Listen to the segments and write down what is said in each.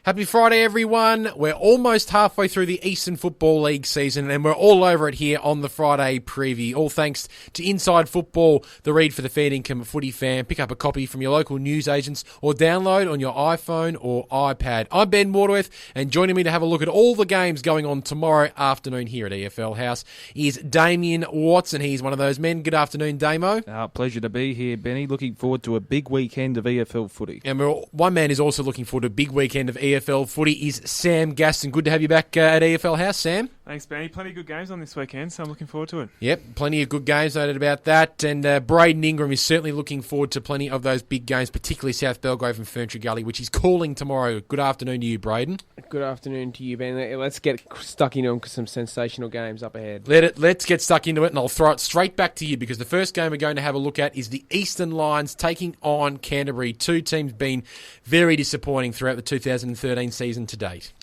Happy Friday, everyone. We're almost halfway through the Eastern Football League season, and we're all over it here on the Friday preview. All thanks to Inside Football, the read for the fair income footy fan. Pick up a copy from your local newsagents or download on your iPhone or iPad. I'm Ben Waterworth, and joining me to have a look at all the games going on tomorrow afternoon here at EFL House is Damian Watson. He's one of those men. Good afternoon, Damo. Pleasure to be here, Benny. Looking forward to a big weekend of EFL footy. And one man is also looking forward to a big weekend of EFL footy is Sam Gastin. Good to have you back at EFL House, Sam. Thanks, Benny. Plenty of good games on this weekend, so I'm looking forward to it. Yep, plenty of good games, no doubt about that. And Braden Ingram is certainly looking forward to plenty of those big games, particularly South Belgrave and Ferntree Gully, which is calling tomorrow. Good afternoon to you, Braden. Good afternoon to you, Ben. Let's get stuck into some sensational games up ahead. Let's get stuck into it, and I'll throw it straight back to you because the first game we're going to have a look at is the Eastern Lions taking on Canterbury. Two teams been very disappointing throughout the 2013 season to date.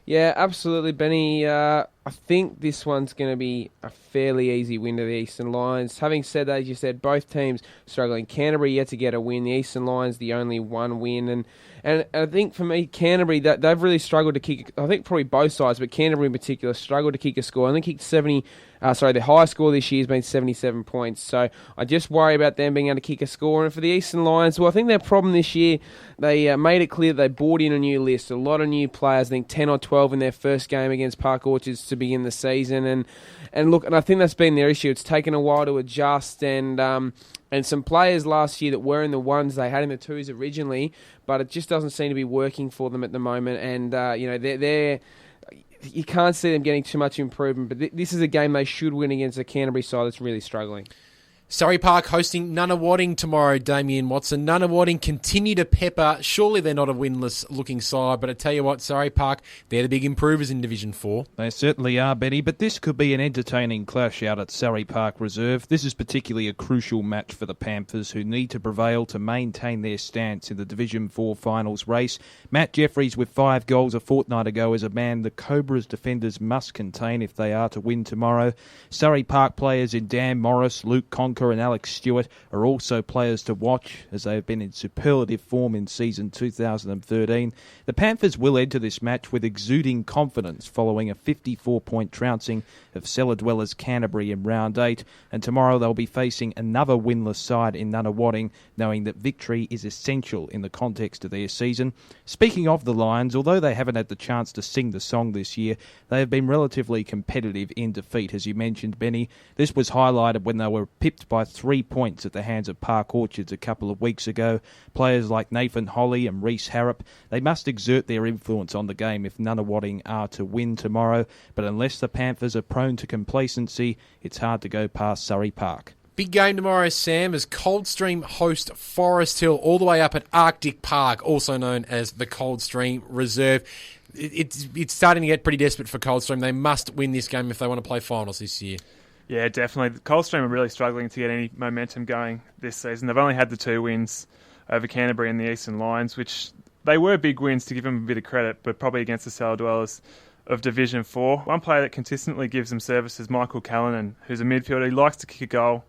Yeah, absolutely, Benny. I think this one's going to be a fairly easy win to the Eastern Lions. Having said that, as you said, both teams struggling. Canterbury yet to get a win. The Eastern Lions, the only one win. And I think for me, Canterbury, they've really struggled to kick, I think probably both sides, but Canterbury in particular struggled to kick a score. Only kicked their highest score this year has been 77 points. So I just worry about them being able to kick a score. And for the Eastern Lions, well, I think their problem this year, they made it clear they brought in a new list, a lot of new players, I think 10 or 12 in their first game against Park Orchards to begin the season. And I think that's been their issue. It's taken a while to adjust, and some players last year that were in the ones, they had in the twos originally, but it just doesn't seem to be working for them at the moment. And, they're you can't see them getting too much improvement, but this is a game they should win against a Canterbury side that's really struggling. Surrey Park hosting Nunawading tomorrow, Damian Watson. Nunawading continue to pepper. Surely they're not a winless-looking side, but I tell you what, Surrey Park, they're the big improvers in Division 4. They certainly are, Benny, but this could be an entertaining clash out at Surrey Park Reserve. This is particularly a crucial match for the Panthers, who need to prevail to maintain their stance in the Division 4 finals race. Matt Jeffries, with 5 goals a fortnight ago, is a man the Cobras defenders must contain if they are to win tomorrow. Surrey Park players in Dan Morris, Luke Conker and Alex Stewart are also players to watch, as they have been in superlative form in season 2013. The Panthers will enter this match with exuding confidence following a 54-point trouncing of cellar dwellers Canterbury in round 8, and tomorrow they'll be facing another winless side in Nunawading, knowing that victory is essential in the context of their season. Speaking of the Lions, although they haven't had the chance to sing the song this year, they have been relatively competitive in defeat, as you mentioned, Benny. This was highlighted when they were pipped by 3 points at the hands of Park Orchards a couple of weeks ago. Players like Nathan Holly and Reece Harrop, they must exert their influence on the game if Nunawading are to win tomorrow, but unless the Panthers are prone to complacency, it's hard to go past Surrey Park. Big game tomorrow, Sam, as Coldstream host Forest Hill all the way up at Arctic Park, also known as the Coldstream Reserve. It's starting to get pretty desperate for Coldstream. They must win this game if they want to play finals this year. Yeah, definitely. Coldstream are really struggling to get any momentum going this season. They've only had the 2 wins over Canterbury and the Eastern Lions, which they were big wins to give them a bit of credit, but probably against the cellar dwellers of Division 4. One player that consistently gives them service is Michael Callanan, who's a midfielder. He likes to kick a goal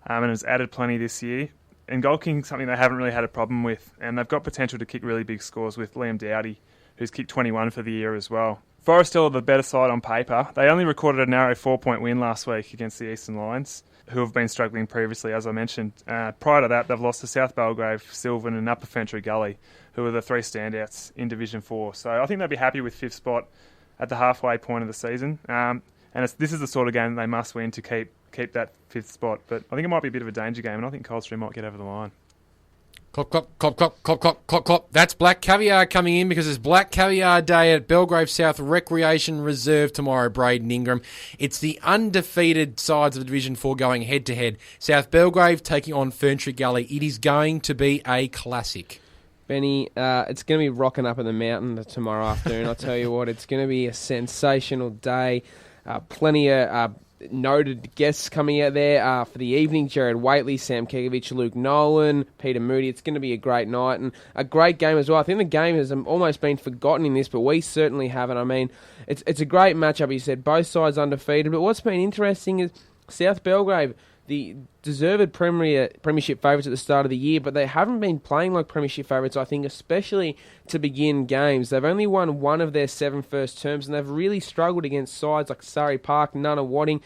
and has added plenty this year. And goal kicking something they haven't really had a problem with, and they've got potential to kick really big scores with Liam Dowdy, who's kicked 21 for the year as well. Forest Hill are the better side on paper. They only recorded a narrow 4-point win last week against the Eastern Lions, who have been struggling previously, as I mentioned. Prior to that, they've lost to South Belgrave, Sylvan and Upper Ferntree Gully, who are the 3 standouts in Division 4. So I think they'll be happy with 5th spot at the halfway point of the season. This is the sort of game that they must win to keep that 5th spot. But I think it might be a bit of a danger game, and I think Coldstream might get over the line. Clop, clop, clop, clop, clop, clop, clop, clop. That's Black Caviar coming in because it's Black Caviar Day at Belgrave South Recreation Reserve tomorrow, Braden Ingram. It's the undefeated sides of Division 4 going head-to-head. South Belgrave taking on Ferntree Gully. It is going to be a classic. Benny, it's going to be rocking up in the mountain tomorrow afternoon. I'll tell you what, it's going to be a sensational day. Plenty of noted guests coming out there for the evening. Jared Waitley, Sam Kegovich, Luke Nolan, Peter Moody. It's going to be a great night and a great game as well. I think the game has almost been forgotten in this, but we certainly haven't. I mean, it's a great matchup. You said both sides undefeated, but what's been interesting is South Belgrave, the deserved premiership favourites at the start of the year, but they haven't been playing like premiership favourites, I think, especially to begin games. They've only won one of their 7 first terms, and they've really struggled against sides like Surrey Park, Nunawading,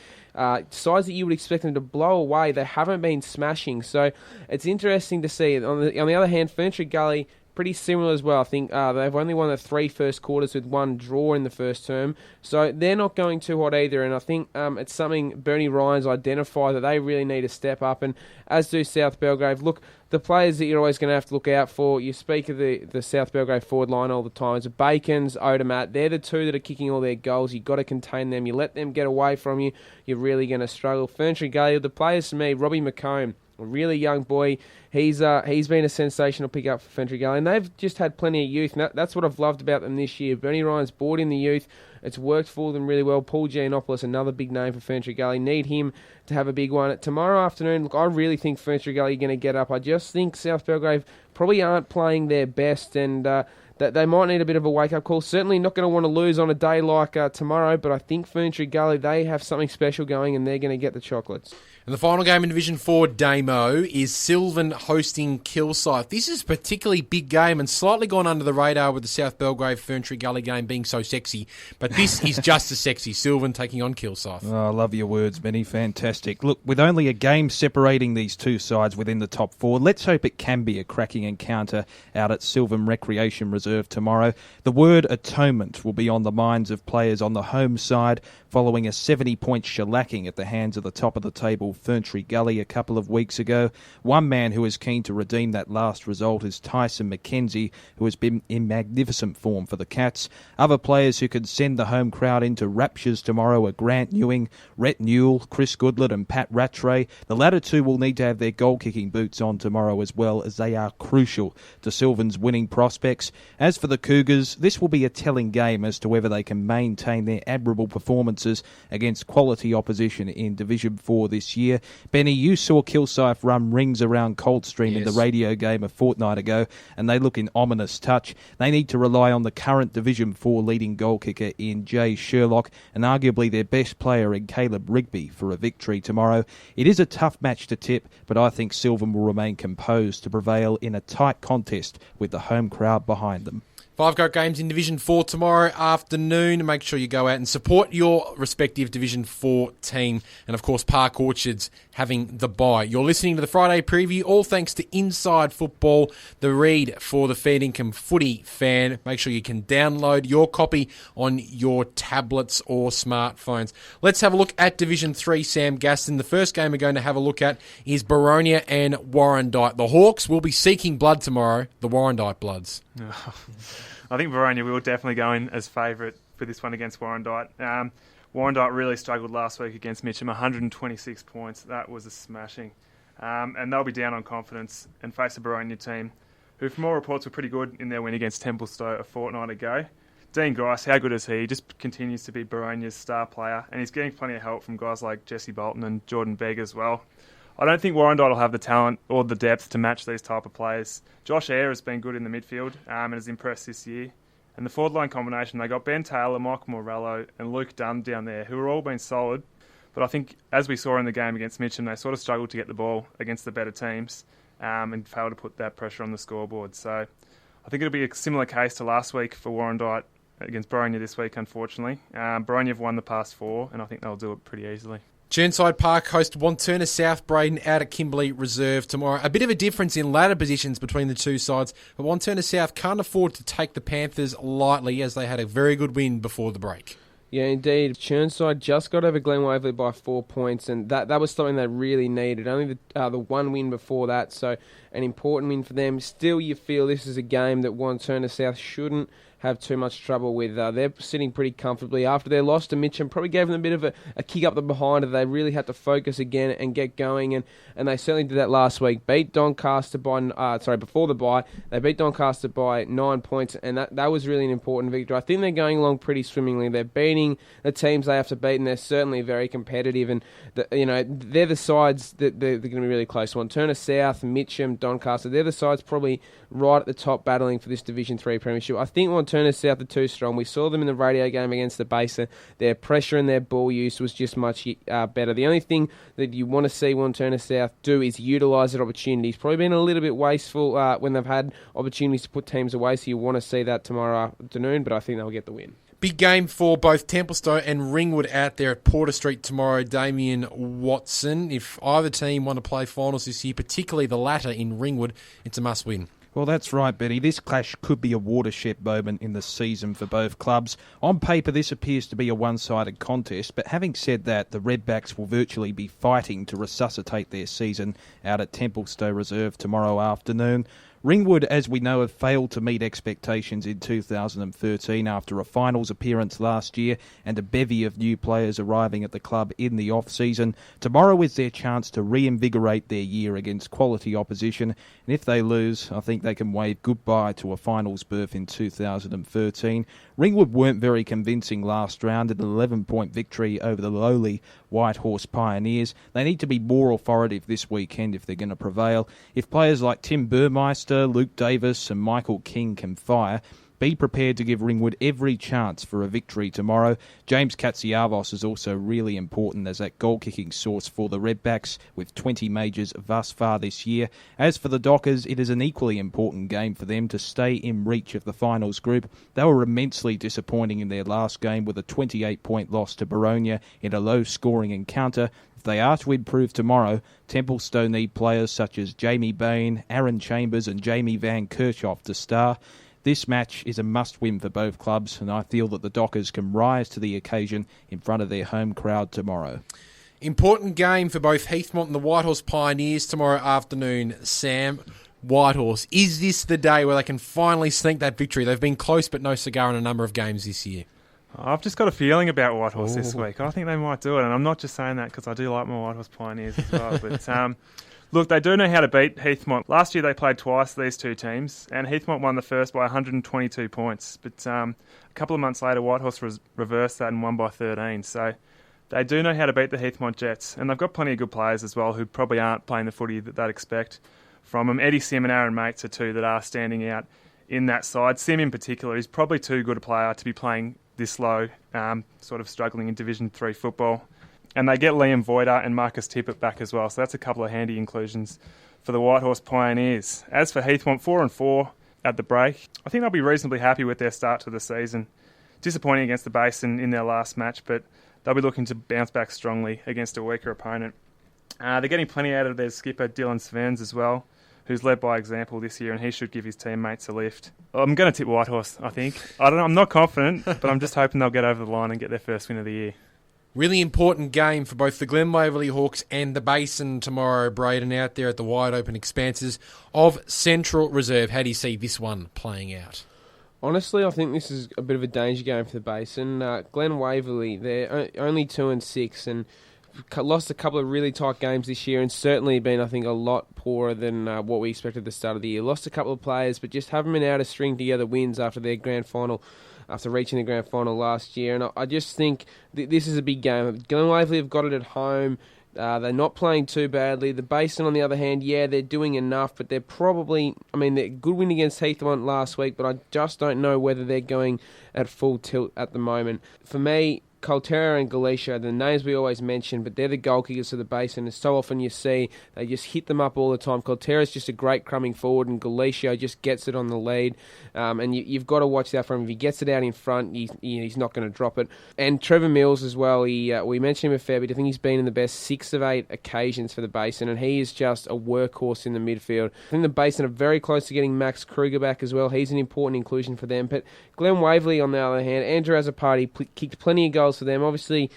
sides that you would expect them to blow away. They haven't been smashing, so it's interesting to see. On the other hand, Ferntree Gully, pretty similar as well. I think they've only won the 3 first quarters with 1 draw in the first term, so they're not going too hot either. And I think it's something Bernie Ryan's identified that they really need to step up, and as do South Belgrave. Look, the players that you're always going to have to look out for, you speak of the South Belgrave forward line all the time. It's Bacons, Odomat. They're the 2 that are kicking all their goals. You've got to contain them. You let them get away from you, you're really going to struggle. Ferntree Gully, the players for me, Robbie McComb, a really young boy. He's been a sensational pick-up for Ferntree Gully, and they've just had plenty of youth, and that's what I've loved about them this year. Bernie Ryan's brought in the youth. It's worked for them really well. Paul Giannopoulos, another big name for Ferntree Gully. Need him to have a big one. Tomorrow afternoon, look, I really think Ferntree Gully are going to get up. I just think South Belgrave probably aren't playing their best, and that they might need a bit of a wake-up call. Certainly not going to want to lose on a day like tomorrow, but I think Ferntree Gully, they have something special going, and they're going to get the chocolates. And the final game in Division 4, Damo, is Sylvan hosting Kilsyth. This is a particularly big game and slightly gone under the radar with the South Belgrave Ferntree Gully game being so sexy. But this is just as sexy. Sylvan taking on Kilsyth. Oh, I love your words, Benny. Fantastic. Look, with only a game separating these two sides within the top 4, let's hope it can be a cracking encounter out at Sylvan Recreation Reserve tomorrow. The word atonement will be on the minds of players on the home side following a 70-point shellacking at the hands of the top of the table Ferntree Gully a couple of weeks ago. One man who is keen to redeem that last result is Tyson McKenzie, who has been in magnificent form for the Cats. Other players who could send the home crowd into raptures tomorrow are Grant Ewing, Rhett Newell, Chris Goodlett and Pat Rattray. The latter 2 will need to have their goal-kicking boots on tomorrow as well, as they are crucial to Sylvan's winning prospects. As for the Cougars, this will be a telling game as to whether they can maintain their admirable performances against quality opposition in Division 4 this year. Benny, you saw Kilsyth run rings around Coldstream in the radio game a fortnight ago, and they look in ominous touch. They need to rely on the current Division 4 leading goal kicker in Jay Sherlock, and arguably their best player in Caleb Rigby for a victory tomorrow. It is a tough match to tip, but I think Sylvan will remain composed to prevail in a tight contest with the home crowd behind them. 5 great games in Division 4 tomorrow afternoon. Make sure you go out and support your respective Division 4 team. And, of course, Park Orchards having the bye. You're listening to the Friday preview, all thanks to Inside Football, the read for the Fair Dinkum footy fan. Make sure you can download your copy on your tablets or smartphones. Let's have a look at Division 3, Sam Gastin. The first game we're going to have a look at is Boronia and Warrandyte. The Hawks will be seeking blood tomorrow, the Warrandyte Bloods. I think Boronia will definitely go in as favourite for this one against Warrandyte. Warrandyte really struggled last week against Mitcham, 126 points. That was a smashing. And they'll be down on confidence and face a Boronia team who, from all reports, were pretty good in their win against Templestowe a fortnight ago. Dean Grice, how good is he? He just continues to be Boronia's star player, and he's getting plenty of help from guys like Jesse Bolton and Jordan Begg as well. I don't think Warrandyte will have the talent or the depth to match these type of players. Josh Eyre has been good in the midfield and has impressed this year. And the forward line combination, they got Ben Taylor, Michael Morello and Luke Dunn down there, who are all been solid. But I think, as we saw in the game against Mitcham, they sort of struggled to get the ball against the better teams and failed to put that pressure on the scoreboard. So I think it'll be a similar case to last week for Warrandyte against Boronia this week, unfortunately. Boronia have won the past 4, and I think they'll do it pretty easily. Churnside Park host Wanturna South Braden out at Kimberley Reserve tomorrow. A bit of a difference in ladder positions between the two sides, but Wanturna South can't afford to take the Panthers lightly as they had a very good win before the break. Yeah, indeed. Churnside just got over Glen Waverley by 4 points, and that was something they really needed. Only the one win before that, so an important win for them. Still, you feel this is a game that Wanturna South shouldn't have too much trouble with. They're sitting pretty comfortably. After their loss to Mitcham, probably gave them a bit of a kick up the behind. They really had to focus again and get going, and they certainly did that last week. Beat Doncaster before the bye. They beat Doncaster by 9 points, and that was really an important victory. I think they're going along pretty swimmingly. They're beating the teams they have to beat, and they're certainly very competitive, and they're the sides that they're going to be really close. Wanturna South, Mitcham, Doncaster. They're the sides probably right at the top battling for this Division 3 premiership. I think Montana South are too strong. We saw them in the radio game against the Basin. Their pressure and their ball use was just much better. The only thing that you want to see Montana South do is utilise their opportunities. Probably been a little bit wasteful when they've had opportunities to put teams away, so you want to see that tomorrow afternoon, but I think they'll get the win. Big game for both Templestowe and Ringwood out there at Porter Street tomorrow. Damian Watson, if either team want to play finals this year, particularly the latter in Ringwood, it's a must-win. Well, that's right, Benny. This clash could be a watershed moment in the season for both clubs. On paper, this appears to be a one-sided contest, but having said that, the Redbacks will virtually be fighting to resuscitate their season out at Templestowe Reserve tomorrow afternoon. Ringwood, as we know, have failed to meet expectations in 2013 after a finals appearance last year and a bevy of new players arriving at the club in the off-season. Tomorrow is their chance to reinvigorate their year against quality opposition, and if they lose, I think they can wave goodbye to a finals berth in 2013. Ringwood weren't very convincing last round, an 11-point victory over the lowly Whitehorse Pioneers. They need to be more authoritative this weekend if they're going to prevail. If players like Tim Burmeister, Luke Davis and Michael King can fire, be prepared to give Ringwood every chance for a victory tomorrow. James Katsiavos is also really important as that goal-kicking source for the Redbacks, with 20 majors thus far this year. As for the Dockers, it is an equally important game for them to stay in reach of the finals group. They were immensely disappointing in their last game with a 28-point loss to Baronia in a low-scoring encounter. If they are to improve tomorrow, Templestowe need players such as Jamie Bain, Aaron Chambers and Jamie Van Kirchhoff to star. This match is a must-win for both clubs, and I feel that the Dockers can rise to the occasion in front of their home crowd tomorrow. Important game for both Heathmont and the Whitehorse Pioneers tomorrow afternoon. Sam, Whitehorse, is this the day where they can finally sneak that victory? They've been close but no cigar in a number of games this year. I've just got a feeling about Whitehorse this week. I think they might do it, and I'm not just saying that because I do like my Whitehorse Pioneers as well. But look, they do know how to beat Heathmont. Last year they played twice, these two teams, and Heathmont won the first by 122 points. But a couple of months later, Whitehorse reversed that and won by 13. So they do know how to beat the Heathmont Jets, and they've got plenty of good players as well who probably aren't playing the footy that they'd expect from them. Eddie Sim and Aaron Mates are two that are standing out in that side. Sim in particular is probably too good a player to be playing this low, sort of struggling in Division 3 football. And they get Liam Voida and Marcus Tippett back as well, so that's a couple of handy inclusions for the Whitehorse Pioneers. As for Heathmont, 4-4 at the break. I think they'll be reasonably happy with their start to the season. Disappointing against the Basin in their last match, but they'll be looking to bounce back strongly against a weaker opponent. They're getting plenty out of their skipper, Dylan Svens, as well, who's led by example this year, and he should give his teammates a lift. I'm going to tip Whitehorse, I think. I'm not confident, but I'm just hoping they'll get over the line and get their first win of the year. Really important game for both the Glen Waverley Hawks and the Basin tomorrow, Braden, out there at the wide open expanses of Central Reserve. How do you see this one playing out? Honestly, I think this is a bit of a danger game for the Basin. Glen Waverley, they're only 2-6 and lost a couple of really tight games this year, and certainly been, I think, a lot poorer than what we expected at the start of the year. Lost a couple of players, but just haven't been able to string together wins after their grand final, after reaching the grand final last year. And I just think this is a big game. Glen Waverley have got it at home. They're not playing too badly. The Basin, on the other hand, yeah, they're doing enough, but they're probably, they're good win against Heathmont last week, but I just don't know whether they're going at full tilt at the moment. For me, Colterra and Galicia, the names we always mention, but they're the goal kickers of the Basin, and so often you see they just hit them up all the time. Colterra's just a great crumbing forward, and Galicia just gets it on the lead, and you've got to watch that from him. If he gets it out in front, he's not going to drop it. And Trevor Mills as well, we mentioned him a fair bit. I think he's been in the best 6 of 8 occasions for the Basin, and he is just a workhorse in the midfield. I think the Basin are very close to getting Max Kruger back as well. He's an important inclusion for them. But Glen Waverley, on the other hand, Andrew Azzopardi kicked plenty of goals for them. Obviously,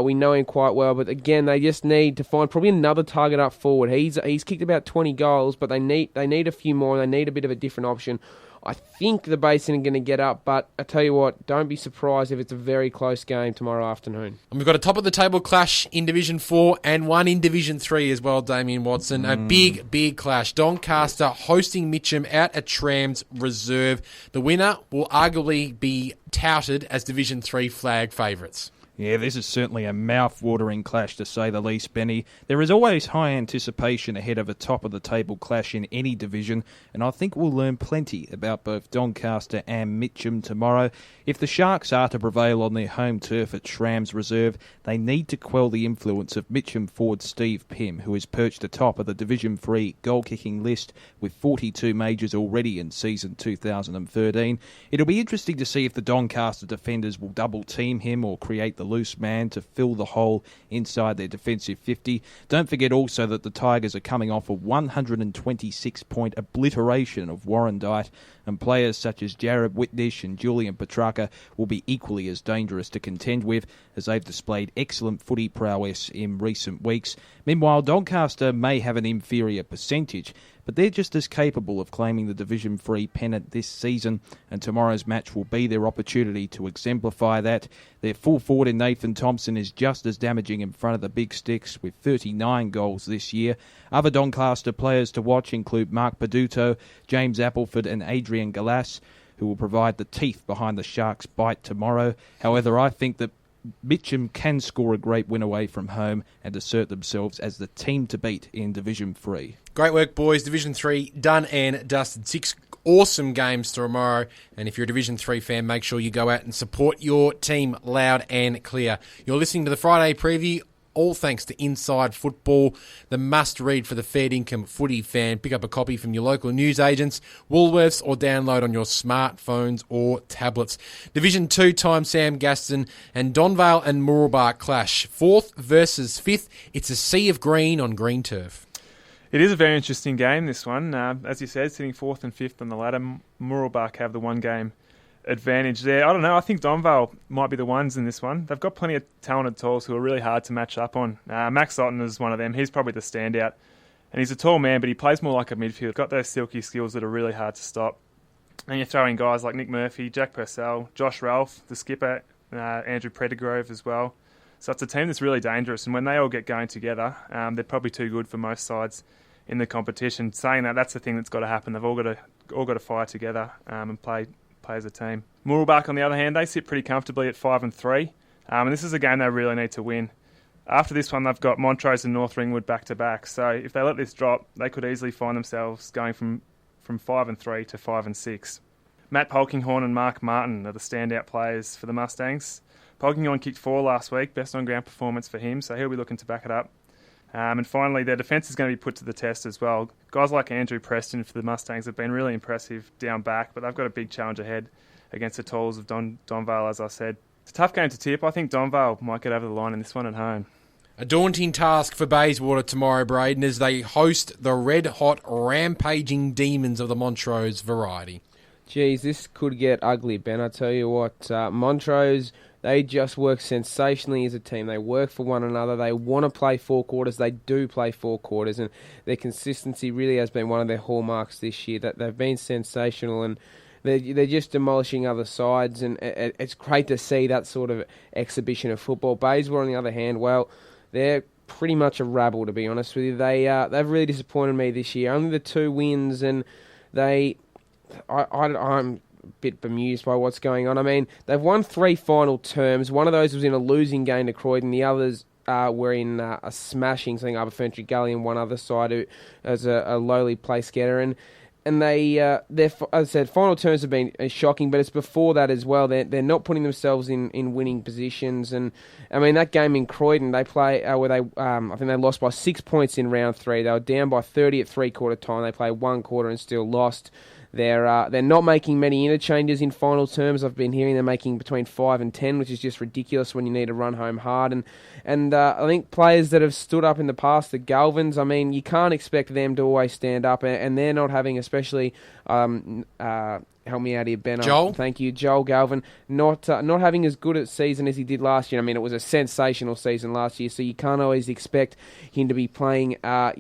we know him quite well, but again, they just need to find probably another target up forward. He's kicked about 20 goals, but they need a few more. They need a bit of a different option. I think the Basin are going to get up, but I tell you what, don't be surprised if it's a very close game tomorrow afternoon. And we've got a top-of-the-table clash in Division 4 and one in Division 3 as well, Damian Watson. A big clash. Doncaster hosting Mitcham out at Trams Reserve. The winner will arguably be touted as Division 3 flag favourites. Yeah, this is certainly a mouth-watering clash to say the least, Benny. There is always high anticipation ahead of a top-of-the-table clash in any division, and I think we'll learn plenty about both Doncaster and Mitcham tomorrow. If the Sharks are to prevail on their home turf at Shram's Reserve, they need to quell the influence of Mitcham forward Steve Pym, who is perched atop of the Division 3 goal-kicking list with 42 majors already in season 2013. It'll be interesting to see if the Doncaster defenders will double-team him or create the loose man to fill the hole inside their defensive 50. Don't forget also that the Tigers are coming off a 126-point obliteration of Warrandyte, and players such as Jared Whitnish and Julian Petrarca will be equally as dangerous to contend with, as they've displayed excellent footy prowess in recent weeks. Meanwhile, Doncaster may have an inferior percentage, but they're just as capable of claiming the Division 3 pennant this season, and tomorrow's match will be their opportunity to exemplify that. Their full forward in Nathan Thompson is just as damaging in front of the big sticks, with 39 goals this year. Other Doncaster players to watch include Mark Peduto, James Appleford and Adrian Galas, who will provide the teeth behind the Sharks' bite tomorrow. However, I think that Mitcham can score a great win away from home and assert themselves as the team to beat in Division 3. Great work, boys. Division 3 done and dusted. 6 awesome games tomorrow. And if you're a Division 3 fan, make sure you go out and support your team loud and clear. You're listening to the Friday preview, all thanks to Inside Football, the must-read for the fair income footy fan. Pick up a copy from your local newsagents, Woolworths, or download on your smartphones or tablets. Division 2 time Sam Gastin and Donvale and Mooroolbark clash. 4th versus 5th. It's a sea of green on green turf. It is a very interesting game, this one. As you said, sitting 4th and 5th on the ladder, Mooroolbark have the one-game advantage there. I don't know, I think Donvale might be the ones in this one. They've got plenty of talented talls who are really hard to match up on. Max Otten is one of them. He's probably the standout. And he's a tall man, but he plays more like a midfielder. Got those silky skills that are really hard to stop. And you throw in guys like Nick Murphy, Jack Purcell, Josh Ralph, the skipper, Andrew Predigrove as well. So it's a team that's really dangerous. And when they all get going together, they're probably too good for most sides in the competition. Saying that, that's the thing that's got to happen. They've all got to fire together and play as a team. Mooroolbark, on the other hand, they sit pretty comfortably at 5 and 3, and this is a game they really need to win. After this one, they've got Montrose and North Ringwood back to back. So if they let this drop, they could easily find themselves going from 5 and 3 to 5 and 6. Matt Polkinghorn and Mark Martin are the standout players for the Mustangs. Polkinghorn kicked 4 last week, best on ground performance for him, so he'll be looking to back it up. And finally, their defence is going to be put to the test as well. Guys like Andrew Preston for the Mustangs have been really impressive down back, but they've got a big challenge ahead against the Talls of Donvale, as I said. It's a tough game to tip. I think Donvale might get over the line in this one at home. A daunting task for Bayswater tomorrow, Braden, as they host the red-hot, rampaging demons of the Montrose variety. Geez, this could get ugly, Ben. I tell you what, Montrose, they just work sensationally as a team. They work for one another. They want to play 4 quarters. They do play 4 quarters, and their consistency really has been one of their hallmarks this year. That they've been sensational, and they're just demolishing other sides, and it's great to see that sort of exhibition of football. Bayswater, on the other hand, well, they're pretty much a rabble, to be honest with you. They've really disappointed me this year. Only the 2 wins, and I'm a bit bemused by what's going on. I mean, they've won 3 final terms. One of those was in a losing game to Croydon. The others were in a smashing, something Upper Ferntree Gully and one other side who as a lowly place getter. And they, as I said, final terms have been shocking, but it's before that as well. They're not putting themselves in winning positions. And I mean, that game in Croydon, they play where they I think they lost by 6 points in round 3. They were down by 30 at 3-quarter time. They played 1 quarter and still lost. They're not making many interchanges in final terms. I've been hearing they're making between 5 and 10, which is just ridiculous when you need to run home hard. And I think players that have stood up in the past, the Galvins, I mean, you can't expect them to always stand up, and they're not having, especially help me out here, Ben. Joel? Thank you, Joel Galvin. Not having as good a season as he did last year. I mean, it was a sensational season last year, so you can't always expect him to be playing, out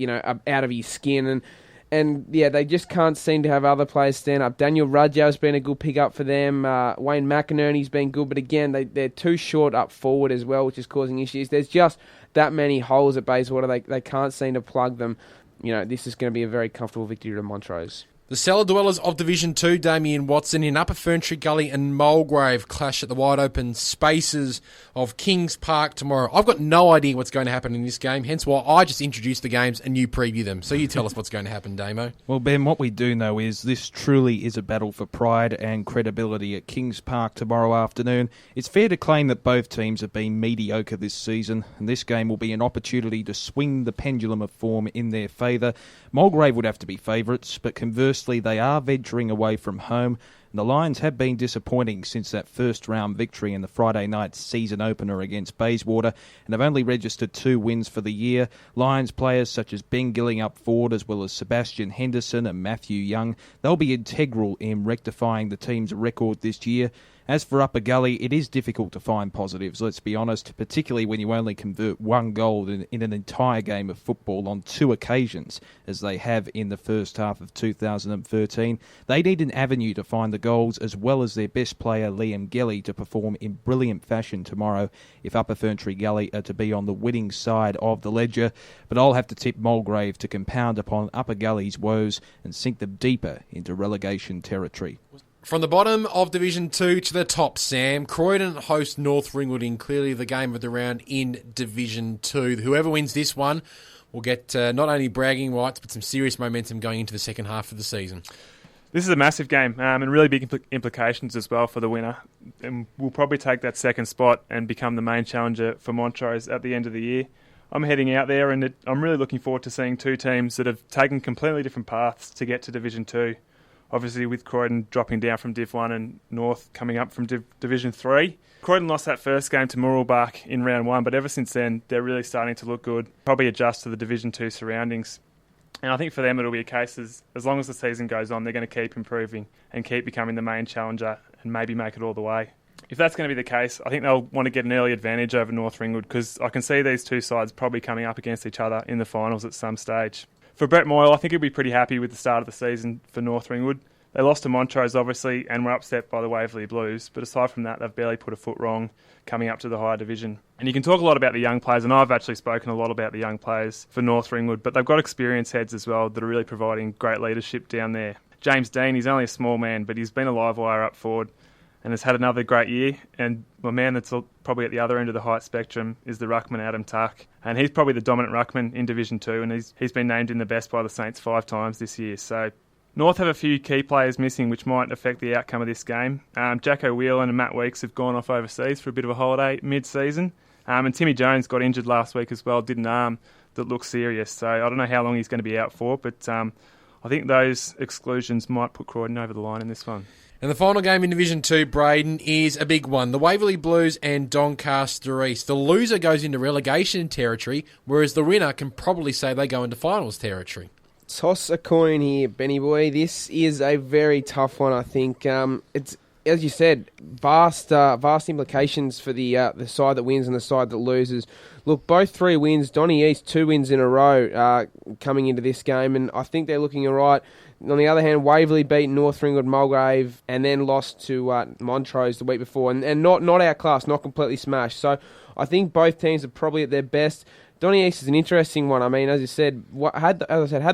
of his skin. And yeah, they just can't seem to have other players stand up. Daniel Rudjow's been a good pick-up for them. Wayne McInerney's been good, but again, they're too short up forward as well, which is causing issues. There's just that many holes at Bayswater. They can't seem to plug them. This is going to be a very comfortable victory to Montrose. The cellar dwellers of Division 2, Damian Watson, in Upper Ferntree Gully and Mulgrave clash at the wide open spaces of Kings Park tomorrow. I've got no idea what's going to happen in this game, hence why I just introduced the games and you preview them. So you tell us what's going to happen, Damo. Well, Ben, what we do know is this truly is a battle for pride and credibility at Kings Park tomorrow afternoon. It's fair to claim that both teams have been mediocre this season, and this game will be an opportunity to swing the pendulum of form in their favour. Mulgrave would have to be favourites, but conversely, they are venturing away from home, and the Lions have been disappointing since that first-round victory in the Friday night season opener against Bayswater, and have only registered 2 wins for the year. Lions players such as Ben Gilling up forward, as well as Sebastian Henderson and Matthew Young, they'll be integral in rectifying the team's record this year. As for Upper Gully, it is difficult to find positives, let's be honest, particularly when you only convert 1 goal in an entire game of football on 2 occasions, as they have in the first half of 2013. They need an avenue to find the goals, as well as their best player, Liam Gelly, to perform in brilliant fashion tomorrow if Upper Ferntree Gully are to be on the winning side of the ledger. But I'll have to tip Mulgrave to compound upon Upper Gully's woes and sink them deeper into relegation territory. From the bottom of Division 2 to the top, Sam, Croydon host North Ringwood in clearly the game of the round in Division 2. Whoever wins this one will get not only bragging rights, but some serious momentum going into the second half of the season. This is a massive game and really big implications as well for the winner. And we'll probably take that second spot and become the main challenger for Montrose at the end of the year. I'm heading out there and I'm really looking forward to seeing 2 teams that have taken completely different paths to get to Division 2. Obviously, with Croydon dropping down from Div 1 and North coming up from Division 3. Croydon lost that first game to Mooroolbark in round 1, but ever since then, they're really starting to look good. Probably adjust to the Division 2 surroundings. And I think for them, it'll be a case as long as the season goes on, they're going to keep improving and keep becoming the main challenger and maybe make it all the way. If that's going to be the case, I think they'll want to get an early advantage over North Ringwood because I can see these 2 sides probably coming up against each other in the finals at some stage. For Brett Moyle, I think he'll be pretty happy with the start of the season for North Ringwood. They lost to Montrose, obviously, and were upset by the Waverley Blues. But aside from that, they've barely put a foot wrong coming up to the higher division. And you can talk a lot about the young players, and I've actually spoken a lot about the young players for North Ringwood, but they've got experienced heads as well that are really providing great leadership down there. James Dean, he's only a small man, but he's been a live wire up forward and has had another great year. And my man that's probably at the other end of the height spectrum is the ruckman Adam Tuck. And he's probably the dominant ruckman in Division 2, and he's been named in the best by the Saints 5 times this year. So North have a few key players missing which might affect the outcome of this game. Jacko Whelan and Matt Weeks have gone off overseas for a bit of a holiday mid-season. And Timmy Jones got injured last week as well, did an arm that looks serious. So I don't know how long he's going to be out for, but I think those exclusions might put Croydon over the line in this one. And the final game in Division 2, Braden, is a big one. The Waverley Blues and Doncaster East. The loser goes into relegation territory, whereas the winner can probably say they go into finals territory. Toss a coin here, Benny boy. This is a very tough one, I think. It's, as you said, vast implications for the side that wins and the side that loses. Look, both 3 wins. Donny East, 2 wins in a row coming into this game, and I think they're looking all right. On the other hand, Waverley beat North Ringwood Mulgrave and then lost to Montrose the week before, and not outclassed, not completely smashed. So I think both teams are probably at their best. Donny East is an interesting one. I mean, as you said, had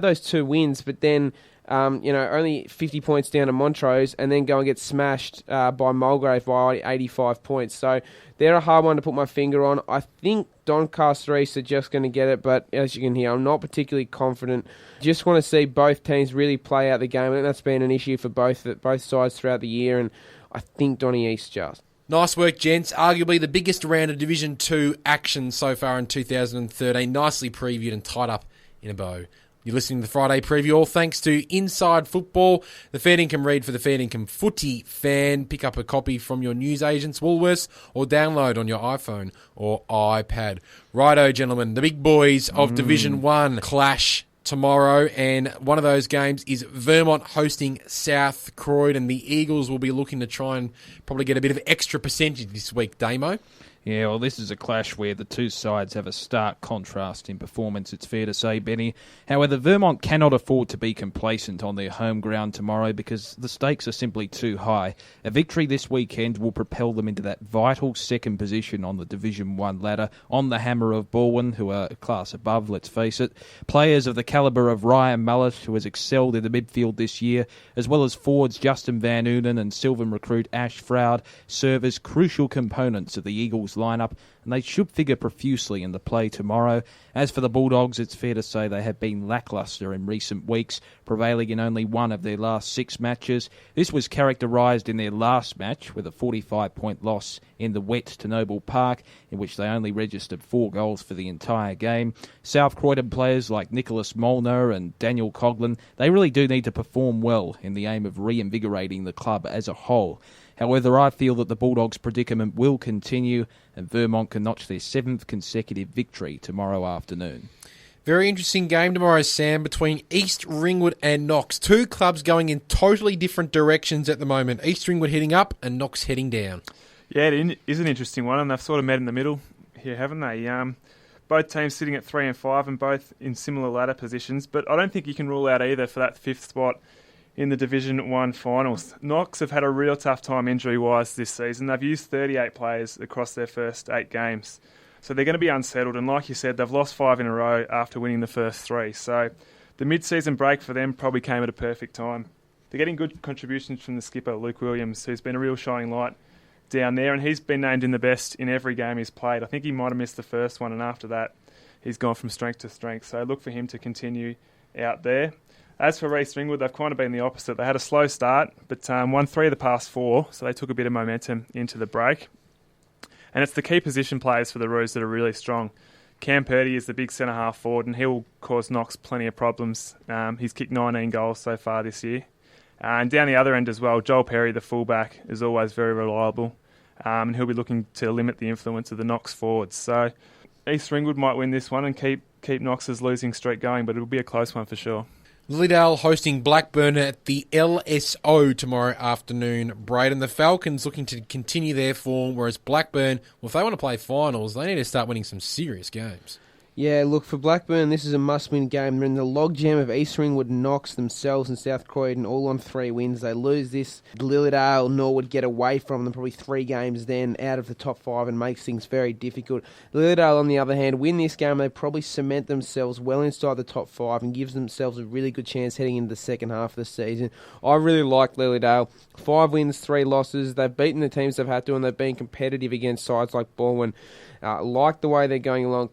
those 2 wins, but then only 50 points down to Montrose, and then go and get smashed by Mulgrave by 85 points. So they're a hard one to put my finger on. I think Doncaster East are just going to get it, but as you can hear, I'm not particularly confident. Just want to see both teams really play out the game. I think that's been an issue for both sides throughout the year, and I think Donny East just. Nice work, gents. Arguably the biggest round of Division 2 action so far in 2013. Nicely previewed and tied up in a bow. You're listening to the Friday preview, all thanks to Inside Football, the Fair Dinkum read for the Fair Dinkum footy fan. Pick up a copy from your newsagents, Woolworths, or download on your iPhone or iPad. Righto, gentlemen, the big boys of Division 1 clash tomorrow, and one of those games is Vermont hosting South Croydon. The Eagles will be looking to try and probably get a bit of extra percentage this week, Damo. Yeah, well, this is a clash where the two sides have a stark contrast in performance, it's fair to say, Benny. However, Vermont cannot afford to be complacent on their home ground tomorrow because the stakes are simply too high. A victory this weekend will propel them into that vital second position on the Division 1 ladder, on the hammer of Baldwin, who are a class above, let's face it. Players of the calibre of Ryan Mullet, who has excelled in the midfield this year, as well as forwards Justin Van Unen and Sylvan recruit Ash Froud, serve as crucial components of the Eagles lineup, and they should figure profusely in the play tomorrow. As for the Bulldogs, it's fair to say they have been lacklustre in recent weeks, prevailing in only one of their last 6 matches. This was characterised in their last match with a 45-point loss in the wet to Noble Park, in which they only registered 4 goals for the entire game. South Croydon players like Nicholas Molnar and Daniel Coughlin, they really do need to perform well in the aim of reinvigorating the club as a whole. However, I feel that the Bulldogs' predicament will continue and Vermont can notch their 7th consecutive victory tomorrow afternoon. Very interesting game tomorrow, Sam, between East Ringwood and Knox. Two clubs going in totally different directions at the moment. East Ringwood heading up and Knox heading down. Yeah, it is an interesting one, and they've sort of met in the middle here, haven't they? Both teams sitting at 3 and 5 and both in similar ladder positions, but I don't think you can rule out either for that 5th spot in the Division 1 finals. Knox have had a real tough time injury-wise this season. They've used 38 players across their first 8 games. So they're going to be unsettled, and like you said, they've lost 5 in a row after winning the first 3. So the mid-season break for them probably came at a perfect time. They're getting good contributions from the skipper, Luke Williams, who's been a real shining light down there, and he's been named in the best in every game he's played. I think he might have missed the first one, and after that, he's gone from strength to strength. So look for him to continue out there. As for East Ringwood, they've kind of been the opposite. They had a slow start, but won 3 of the past 4, so they took a bit of momentum into the break. And it's the key position players for the Roos that are really strong. Cam Purdy is the big centre-half forward, and he'll cause Knox plenty of problems. He's kicked 19 goals so far this year. And down the other end as well, Joel Perry, the fullback, is always very reliable, and he'll be looking to limit the influence of the Knox forwards. So East Ringwood might win this one and keep Knox's losing streak going, but it'll be a close one for sure. Lilydale hosting Blackburn at the LSO tomorrow afternoon. Braden, the Falcons looking to continue their form, whereas Blackburn, well, if they want to play finals, they need to start winning some serious games. Yeah, look, for Blackburn, this is a must-win game. They're in the logjam of East Ringwood, Knox themselves, and South Croydon, all on 3 wins. They lose this, Lilydale, Norwood get away from them, probably 3 games then out of the top 5 and makes things very difficult. Lilydale, on the other hand, win this game, they probably cement themselves well inside the top 5 and gives themselves a really good chance heading into the second half of the season. I really like Lilydale. 5 wins, 3 losses. They've beaten the teams they've had to, and they've been competitive against sides like Baldwin. Like the way they're going along.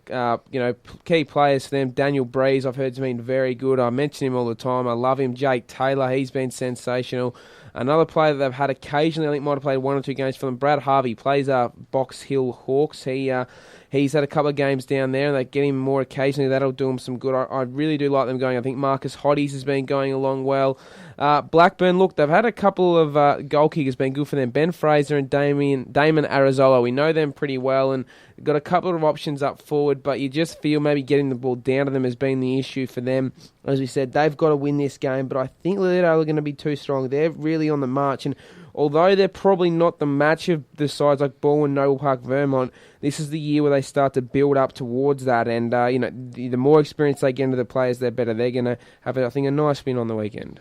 Key players for them. Daniel Breeze, I've heard, has been very good. I mention him all the time. I love him. Jake Taylor, he's been sensational. Another player that they've had occasionally, I think might have played 1 or 2 games for them, Brad Harvey, plays Box Hill Hawks. He's had a couple of games down there, and they get him more occasionally. That'll do him some good. I really do like them going. I think Marcus Hoddies has been going along well. Blackburn, look, they've had a couple of goal kickers been good for them. Ben Fraser and Damon Arizolo. We know them pretty well, and got a couple of options up forward, but you just feel maybe getting the ball down to them has been the issue for them. As we said, they've got to win this game, but I think Lilydale are going to be too strong. They're really on the march, and although they're probably not the match of the sides like Baldwin, Noble Park, Vermont, this is the year where they start to build up towards that, and the more experience they get into the players, they're better. They're going to have, I think, a nice win on the weekend.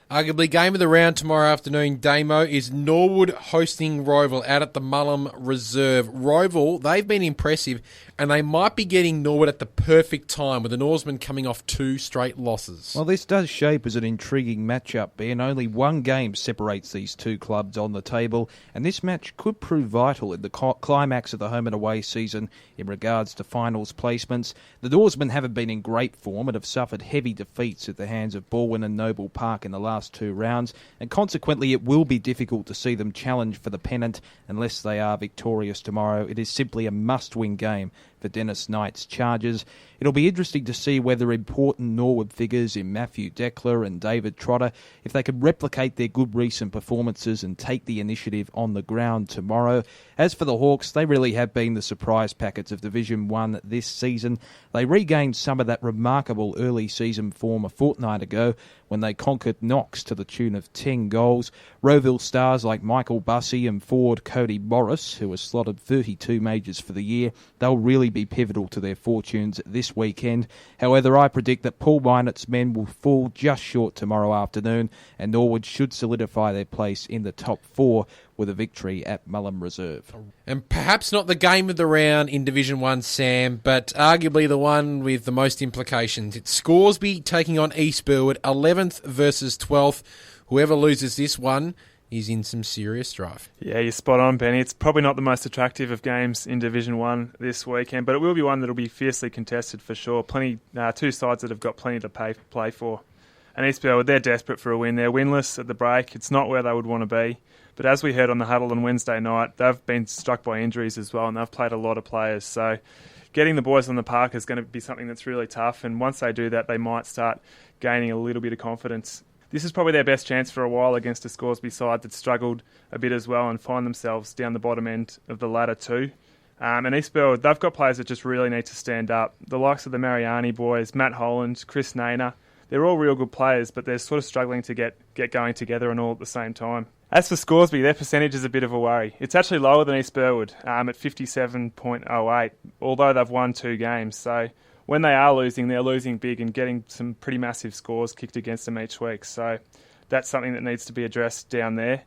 Arguably, game of the round tomorrow afternoon, Damo, is Norwood hosting Roval out at the Mullum Reserve. Roval, they've been impressive, and they might be getting Norwood at the perfect time, with the Norsemen coming off 2 straight losses. Well, this does shape as an intriguing matchup, Ben. Only 1 game separates these 2 clubs on the table, and this match could prove vital in the climax of the home and away season in regards to finals placements. The Norsemen haven't been in great form and have suffered heavy defeats at the hands of Baldwin and Noble Park in the last 2 rounds, and consequently it will be difficult to see them challenge for the pennant unless they are victorious tomorrow. It is simply a must-win game for Dennis Knight's Chargers. It'll be interesting to see whether important Norwood figures in Matthew Deckler and David Trotter, if they could replicate their good recent performances and take the initiative on the ground tomorrow. As for the Hawks, they really have been the surprise packets of Division 1 this season. They regained some of that remarkable early season form a fortnight ago when they conquered Knox rucks to the tune of 10 goals. Rowville stars like Michael Bussey and forward Cody Morris, who has slotted 32 majors for the year, they'll really be pivotal to their fortunes this weekend. However, I predict that Paul Minot's men will fall just short tomorrow afternoon, and Norwood should solidify their place in the top 4 with a victory at Mullum Reserve. And perhaps not the game of the round in Division 1, Sam, but arguably the one with the most implications. It's Scoresby taking on East Burwood, 11th versus 12th. Whoever loses this one is in some serious strife. Yeah, you're spot on, Benny. It's probably not the most attractive of games in Division 1 this weekend, but it will be one that will be fiercely contested for sure. Two sides that have got plenty to play for. And East Burwood, they're desperate for a win. They're winless at the break. It's not where they would want to be. But as we heard on the huddle on Wednesday night, they've been struck by injuries as well, and they've played a lot of players. So getting the boys on the park is going to be something that's really tough, and once they do that, they might start gaining a little bit of confidence. This is probably their best chance for a while against a Scoresby side that struggled a bit as well and find themselves down the bottom end of the ladder too. And East Burwood, they've got players that just really need to stand up. The likes of the Mariani boys, Matt Holland, Chris Nainer, they're all real good players, but they're sort of struggling to get going together and all at the same time. As for Scoresby, their percentage is a bit of a worry. It's actually lower than East Burwood at 57.08, although they've won 2 games. So when they are losing, they're losing big and getting some pretty massive scores kicked against them each week. So that's something that needs to be addressed down there.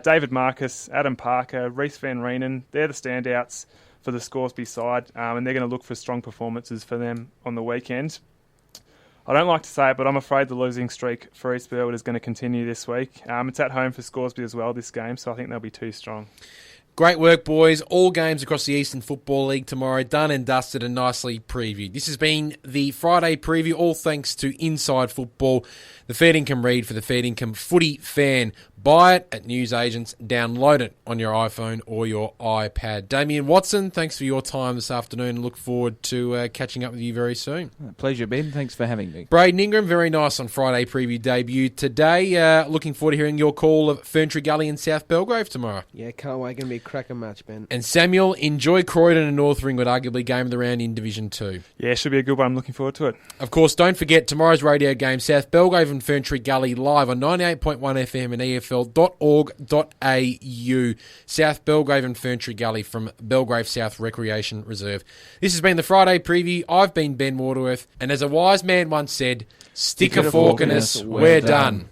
David Marcus, Adam Parker, Reece Van Reenen, they're the standouts for the Scoresby side, and they're going to look for strong performances for them on the weekend. I don't like to say it, but I'm afraid the losing streak for East Burwood is going to continue this week. It's at home for Scoresby as well, this game, so I think they'll be too strong. Great work, boys. All games across the Eastern Football League tomorrow, done and dusted and nicely previewed. This has been the Friday preview, all thanks to Inside Football, the Fair Dinkum read for the Fair Dinkum footy fan. Buy it at newsagents, download it on your iPhone or your iPad. Damian Watson, thanks for your time this afternoon and look forward to catching up with you very soon. Pleasure, Ben. Thanks for having me. Braden Ingram, very nice on Friday preview debut today. Looking forward to hearing your call of Ferntree Gully and South Belgrave tomorrow. Yeah, can't wait. Going to be a cracker match, Ben. And Samuel, enjoy Croydon and North Ringwood, arguably game of the round in Division 2. Yeah, should be a good one. I'm looking forward to it. Of course, don't forget tomorrow's radio game, South Belgrave and Ferntree Gully, live on 98.1 FM and EFL.org.au. South Belgrave and Ferntree Gully from Belgrave South Recreation Reserve. This has been the Friday preview. I've been Ben Waterworth, and as a wise man once said, stick a fork in us, we're done.